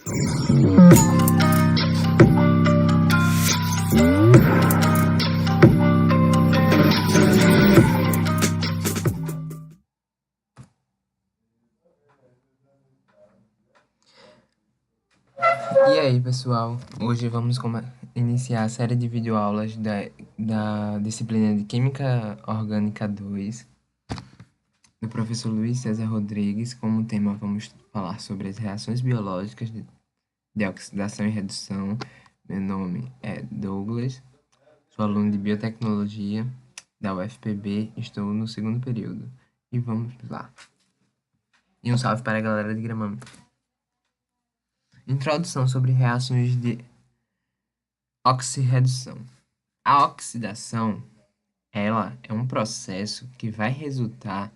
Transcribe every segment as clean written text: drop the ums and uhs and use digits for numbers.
E aí, pessoal? Hoje vamos iniciar a série de videoaulas da disciplina de Química Orgânica 2, do professor Luiz César Rodrigues. Como tema, vamos falar sobre as reações biológicas de oxidação e redução. Meu nome é Douglas, sou aluno de Biotecnologia da UFPB, estou no segundo período. E vamos lá. E um salve para a galera de Gramame. Introdução sobre reações de oxirredução. A oxidação, ela é um processo que vai resultar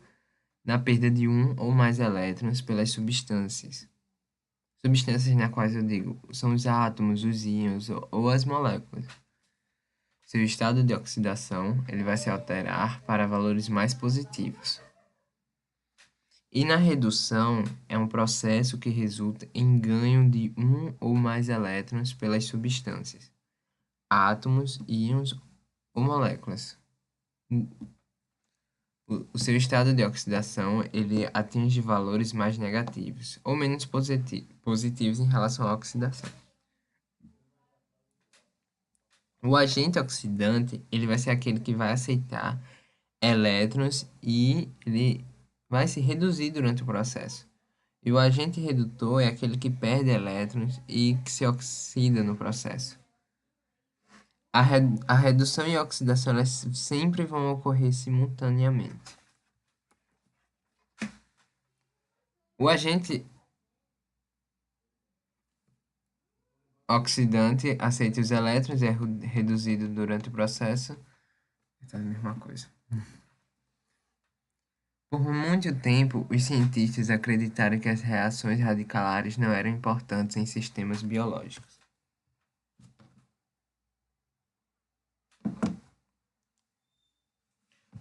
na perda de um ou mais elétrons pelas substâncias. Substâncias na quais eu digo são os átomos, os íons ou as moléculas. Seu estado de oxidação, ele vai se alterar para valores mais positivos. E na redução, é um processo que resulta em ganho de um ou mais elétrons pelas substâncias, átomos, íons ou moléculas. O seu estado de oxidação ele atinge valores mais negativos ou menos positivos em relação à oxidação. O agente oxidante ele vai ser aquele que vai aceitar elétrons e ele vai se reduzir durante o processo. E o agente redutor é aquele que perde elétrons e que se oxida no processo. A redução e a oxidação elas sempre vão ocorrer simultaneamente. O agente oxidante aceita os elétrons e é reduzido durante o processo. É a mesma coisa. Por muito tempo, os cientistas acreditaram que as reações radicalares não eram importantes em sistemas biológicos.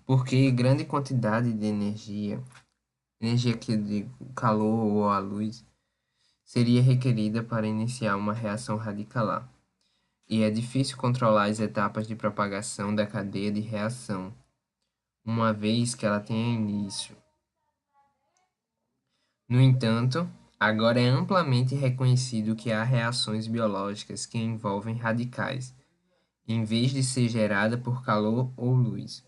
Porque grande quantidade de energia que eu digo calor ou a luz, seria requerida para iniciar uma reação radicalar. E é difícil controlar as etapas de propagação da cadeia de reação, uma vez que ela tenha início. No entanto, agora é amplamente reconhecido que há reações biológicas que envolvem radicais, em vez de ser gerada por calor ou luz.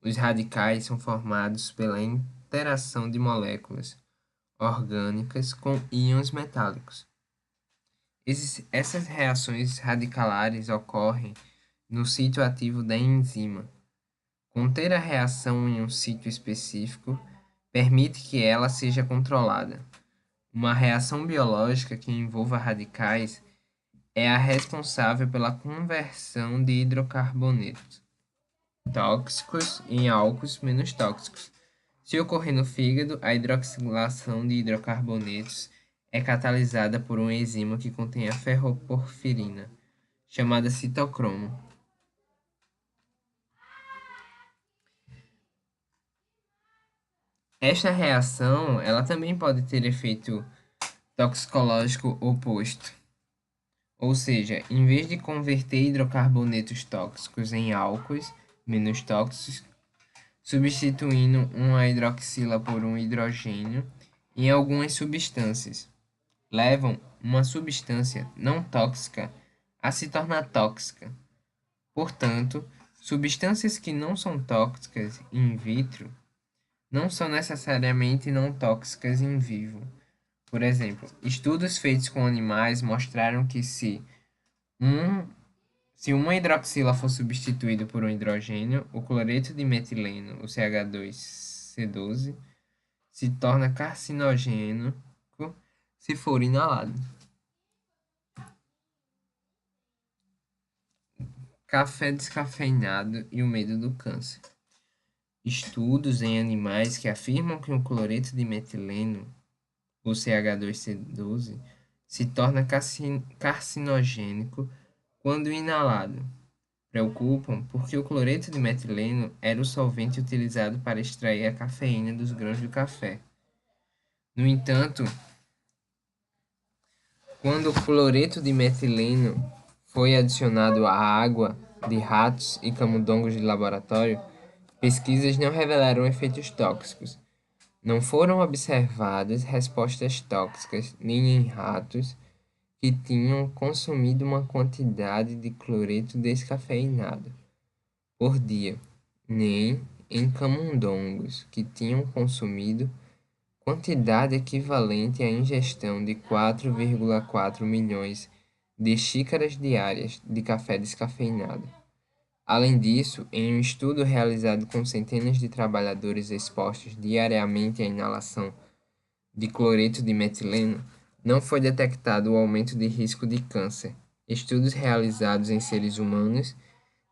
Os radicais são formados pela interação de moléculas orgânicas com íons metálicos. Essas reações radicalares ocorrem no sítio ativo da enzima. Conter a reação em um sítio específico permite que ela seja controlada. Uma reação biológica que envolva radicais é a responsável pela conversão de hidrocarbonetos tóxicos em álcools menos tóxicos. Se ocorrer no fígado, a hidroxilação de hidrocarbonetos é catalisada por uma enzima que contém a ferroporfirina, chamada citocromo. Esta reação ela também pode ter efeito toxicológico oposto. Ou seja, em vez de converter hidrocarbonetos tóxicos em álcools menos tóxicos, substituindo uma hidroxila por um hidrogênio em algumas substâncias, levam uma substância não tóxica a se tornar tóxica. Portanto, substâncias que não são tóxicas in vitro não são necessariamente não tóxicas em vivo. Por exemplo, estudos feitos com animais mostraram que se uma hidroxila for substituída por um hidrogênio, o cloreto de metileno, o CH2C12, se torna carcinogênico se for inalado. Café descafeinado e o medo do câncer. Estudos em animais que afirmam que o cloreto de metileno, o CH2C12, se torna carcinogênico quando inalado. Preocupam porque o cloreto de metileno era o solvente utilizado para extrair a cafeína dos grãos do café. No entanto, Quando o cloreto de metileno foi adicionado à água de ratos e camundongos de laboratório, pesquisas não revelaram efeitos tóxicos. Não foram observadas respostas tóxicas nem em ratos que tinham consumido uma quantidade de cloreto descafeinado por dia, nem em camundongos que tinham consumido quantidade equivalente à ingestão de 4,4 milhões de xícaras diárias de café descafeinado. Além disso, em um estudo realizado com centenas de trabalhadores expostos diariamente à inalação de cloreto de metileno, não foi detectado o aumento de risco de câncer. Estudos realizados em seres humanos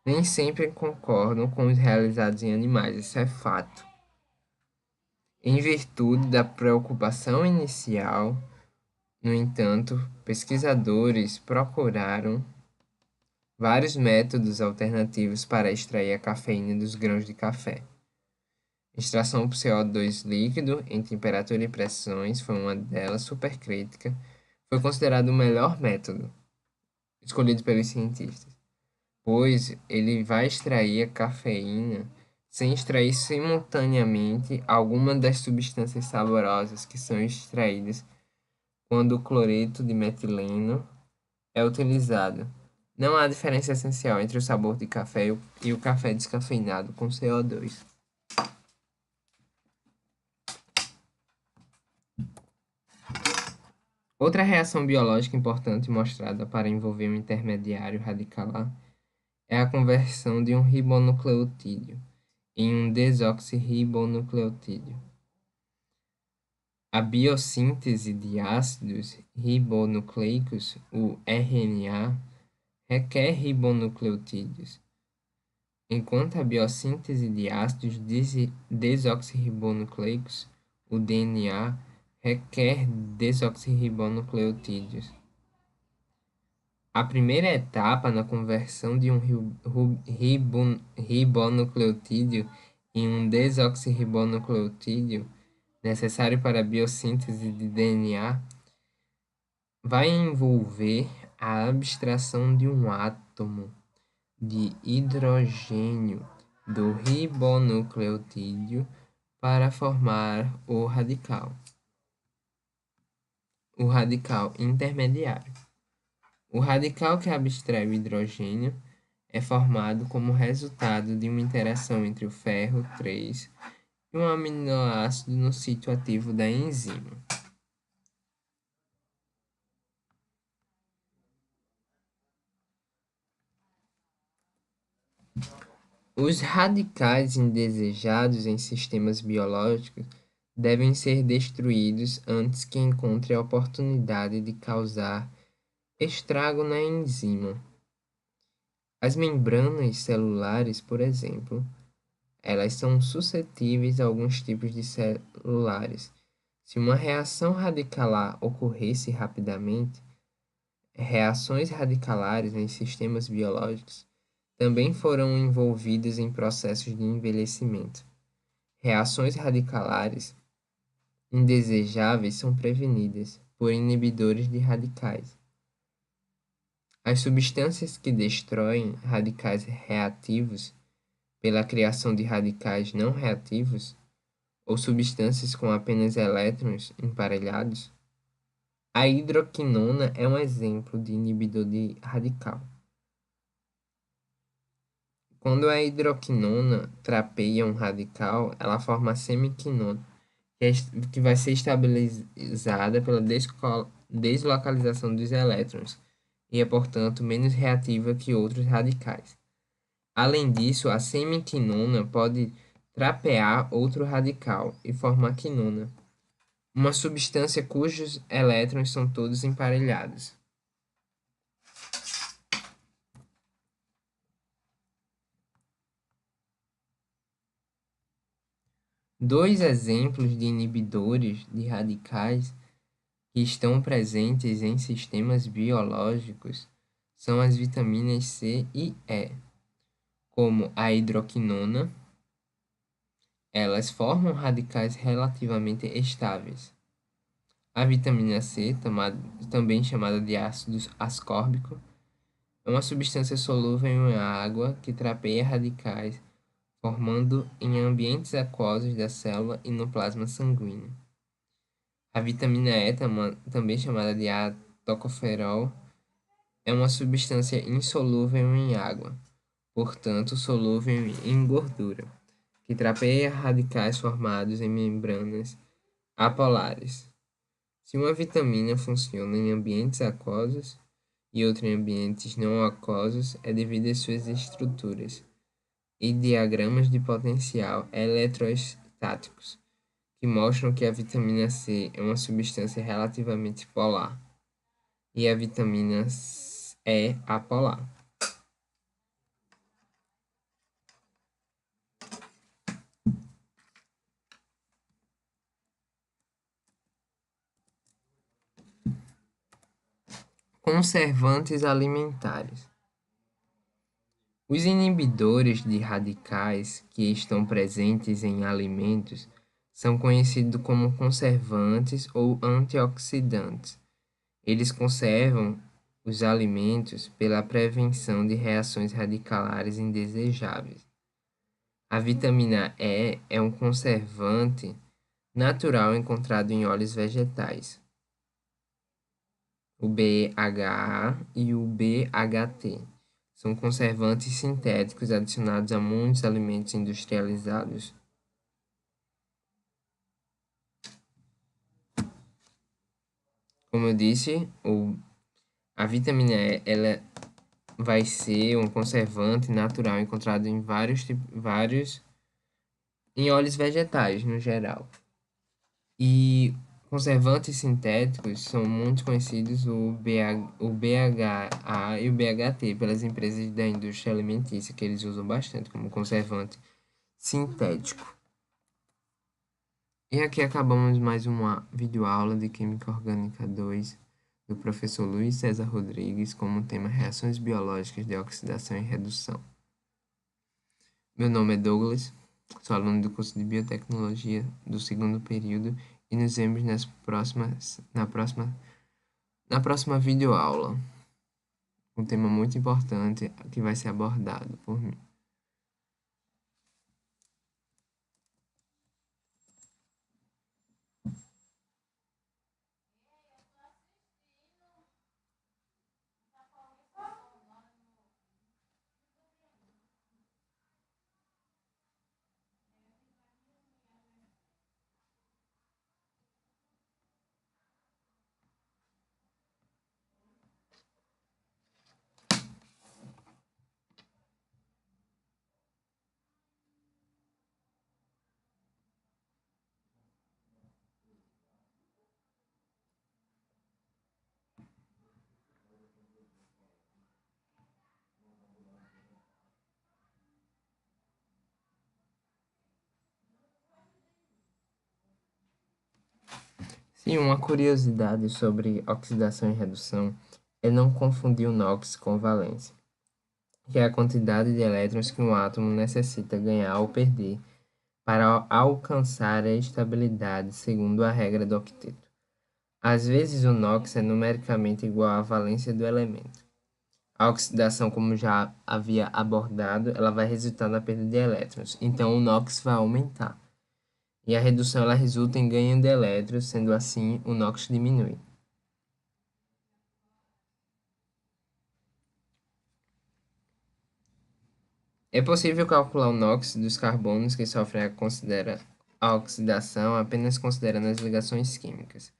nem sempre concordam com os realizados em animais, isso é fato. Em virtude da preocupação inicial, no entanto, pesquisadores procuraram vários métodos alternativos para extrair a cafeína dos grãos de café. Extração por CO2 líquido em temperatura e pressões foi uma delas, supercrítica, foi considerado o melhor método escolhido pelos cientistas, pois ele vai extrair a cafeína sem extrair simultaneamente alguma das substâncias saborosas que são extraídas quando o cloreto de metileno é utilizado. Não há diferença essencial entre o sabor de café e o café descafeinado com CO2. Outra reação biológica importante mostrada para envolver um intermediário radicalar é a conversão de um ribonucleotídeo em um desoxirribonucleotídeo. A biossíntese de ácidos ribonucleicos, o RNA, requer ribonucleotídeos, enquanto a biossíntese de ácidos desoxirribonucleicos, o DNA, requer desoxirribonucleotídeos. A primeira etapa na conversão de um ribonucleotídeo em um desoxirribonucleotídeo, necessário para a biossíntese de DNA, vai envolver a abstração de um átomo de hidrogênio do ribonucleotídeo para formar o radical intermediário. O radical que abstrai o hidrogênio é formado como resultado de uma interação entre o ferro 3 e um aminoácido no sítio ativo da enzima. Os radicais indesejados em sistemas biológicos devem ser destruídos antes que encontre a oportunidade de causar estrago na enzima. As membranas celulares, por exemplo, elas são suscetíveis a alguns tipos de celulares. Se uma reação radicalar ocorresse rapidamente, reações radicalares em sistemas biológicos também foram envolvidas em processos de envelhecimento. Reações radicalares indesejáveis são prevenidas por inibidores de radicais. As substâncias que destroem radicais reativos pela criação de radicais não reativos, ou substâncias com apenas elétrons emparelhados, a hidroquinona é um exemplo de inibidor de radical. Quando a hidroquinona trapeia um radical, ela forma a semiquinona, que vai ser estabilizada pela deslocalização dos elétrons e é, portanto, menos reativa que outros radicais. Além disso, a semiquinona pode trapear outro radical e formar quinona, uma substância cujos elétrons são todos emparelhados. Dois exemplos de inibidores de radicais que estão presentes em sistemas biológicos são as vitaminas C e E, como a hidroquinona. Elas formam radicais relativamente estáveis. A vitamina C, também chamada de ácido ascórbico, é uma substância solúvel em água que trapeia radicais, formando em ambientes aquosos da célula e no plasma sanguíneo. A vitamina E, também chamada de tocoferol, é uma substância insolúvel em água, portanto solúvel em gordura, que trapeia radicais formados em membranas apolares. Se uma vitamina funciona em ambientes aquosos e outra em ambientes não aquosos, é devido às suas estruturas e diagramas de potencial eletrostáticos, que mostram que a vitamina C é uma substância relativamente polar e a vitamina E apolar. Conservantes alimentares. Os inibidores de radicais que estão presentes em alimentos são conhecidos como conservantes ou antioxidantes. Eles conservam os alimentos pela prevenção de reações radicalares indesejáveis. A vitamina E é um conservante natural encontrado em óleos vegetais, o BHA e o BHT. São conservantes sintéticos adicionados a muitos alimentos industrializados. Como eu disse, a vitamina E ela vai ser um conservante natural encontrado em vários em óleos vegetais no geral. E conservantes sintéticos são muito conhecidos o BHA e o BHT pelas empresas da indústria alimentícia, que eles usam bastante como conservante sintético. E aqui acabamos mais uma videoaula de Química Orgânica 2 do professor Luiz César Rodrigues, como tema Reações Biológicas de Oxidação e Redução. Meu nome é Douglas, sou aluno do curso de Biotecnologia do segundo período e nos vemos na próxima videoaula. Um tema muito importante que vai ser abordado por mim. Sim, uma curiosidade sobre oxidação e redução é não confundir o NOx com valência, que é a quantidade de elétrons que um átomo necessita ganhar ou perder para alcançar a estabilidade segundo a regra do octeto. Às vezes, o NOx é numericamente igual à valência do elemento. A oxidação, como já havia abordado, ela vai resultar na perda de elétrons, então o NOx vai aumentar. E a redução ela resulta em ganho de elétrons, sendo assim, o NOx diminui. É possível calcular o NOx dos carbonos que sofrem a oxidação apenas considerando as ligações químicas.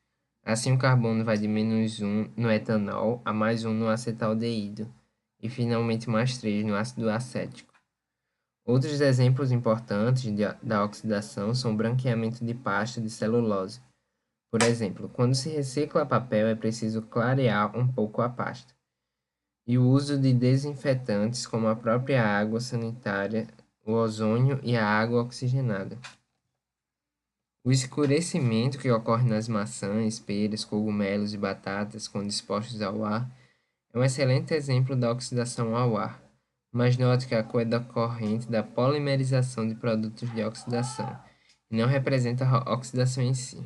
Assim, o carbono vai de -1 no etanol a +1 no acetaldeído e finalmente +3 no ácido acético. Outros exemplos importantes da oxidação são o branqueamento de pasta de celulose. Por exemplo, quando se recicla papel é preciso clarear um pouco a pasta. E o uso de desinfetantes como a própria água sanitária, o ozônio e a água oxigenada. O escurecimento que ocorre nas maçãs, peras, cogumelos e batatas quando expostos ao ar é um excelente exemplo da oxidação ao ar, mas note que a cor é decorrente da polimerização de produtos de oxidação e não representa a oxidação em si.